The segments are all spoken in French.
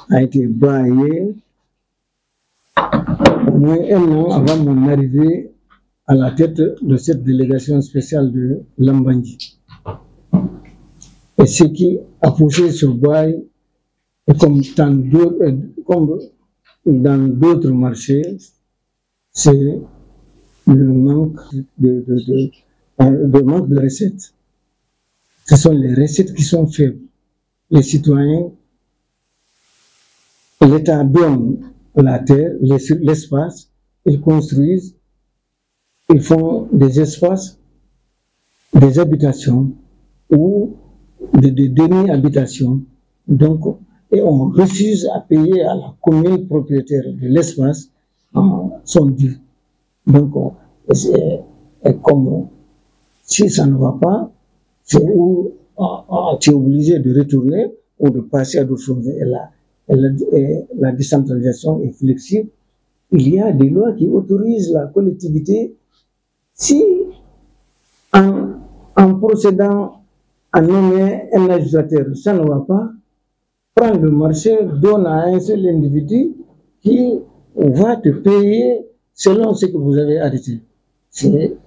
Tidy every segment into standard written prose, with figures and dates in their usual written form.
a été baillé au moins 1 an avant mon arrivée à la tête de cette délégation spéciale de Lambandji. Et ce qui a poussé ce bail, comme dans d'autres marchés, c'est le manque de recettes. Ce sont les recettes qui sont faibles. Les citoyens, l'État donne la terre, l'espace, ils construisent, ils font des espaces, des habitations ou de demi-habitations. Donc, et on refuse à payer à la commune propriétaire de l'espace son dû. Donc, c'est comme si ça ne va pas, c'est où tu es obligé de retourner ou de passer à d'autres choses. Et la décentralisation est flexible. Il y a des lois qui autorisent la collectivité, si en procédant à nommer un législateur, ça ne va pas, prendre le marché, donne à un seul individu qui va te payer selon ce que vous avez arrêté. C'est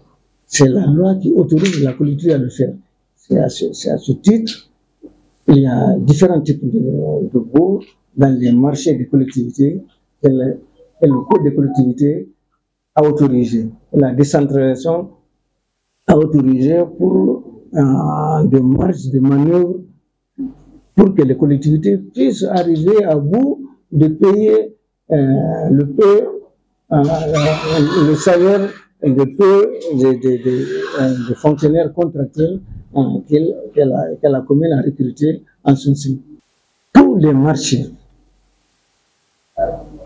la loi qui autorise la collectivité à le faire. C'est à ce titre, il y a différents types de baux dans les marchés des collectivités et le code des collectivités a autorisé. La décentralisation a autorisé pour des marges de manœuvre pour que les collectivités puissent arriver à bout de payer le salaire de fonctionnaires contractuels que la commune a recrutés en son sein. Tous les marchés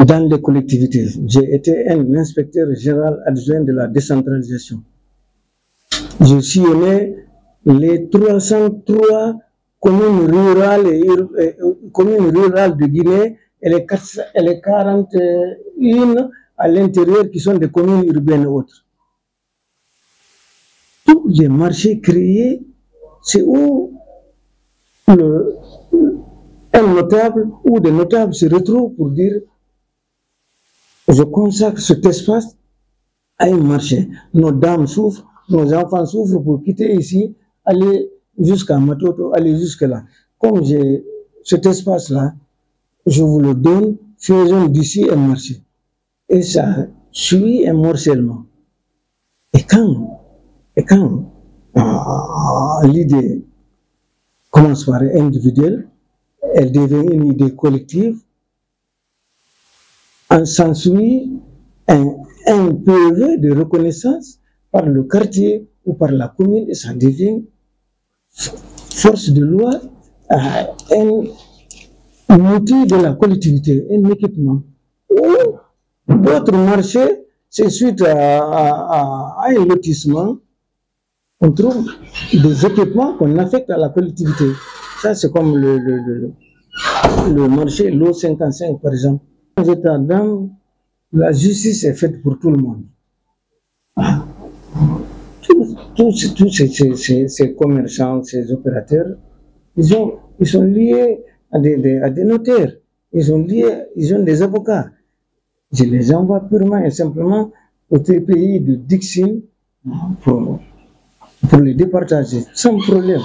dans les collectivités, j'ai été un inspecteur général adjoint de la décentralisation. Je sillonnais les 303 communes rurales de Guinée et les 41 à l'intérieur qui sont des communes urbaines et autres. Tous les marchés créés, c'est où un notable ou des notables se retrouvent pour dire je consacre cet espace à un marché. Nos dames souffrent, nos enfants souffrent pour quitter ici, aller jusqu'à Matoto, aller jusque là. Comme j'ai cet espace-là, je vous le donne, faisons d'ici un marché. Et ça suit un morcellement. Et quand l'idée commence par individuelle, elle devient une idée collective, on s'ensuit un PV de reconnaissance par le quartier ou par la commune et ça devient force de loi, un outil de la collectivité, un équipement. Ou d'autres marchés, c'est suite à un lotissement, on trouve des équipements qu'on affecte à la collectivité. Ça, c'est comme le marché l'eau 55, par exemple. Dans l'état d'âme, la justice est faite pour tout le monde. Tous ces commerçants, ces opérateurs, ils sont liés à des notaires, ils ont des avocats. Je les envoie purement et simplement au TPI de Dixine pour les départager, sans problème.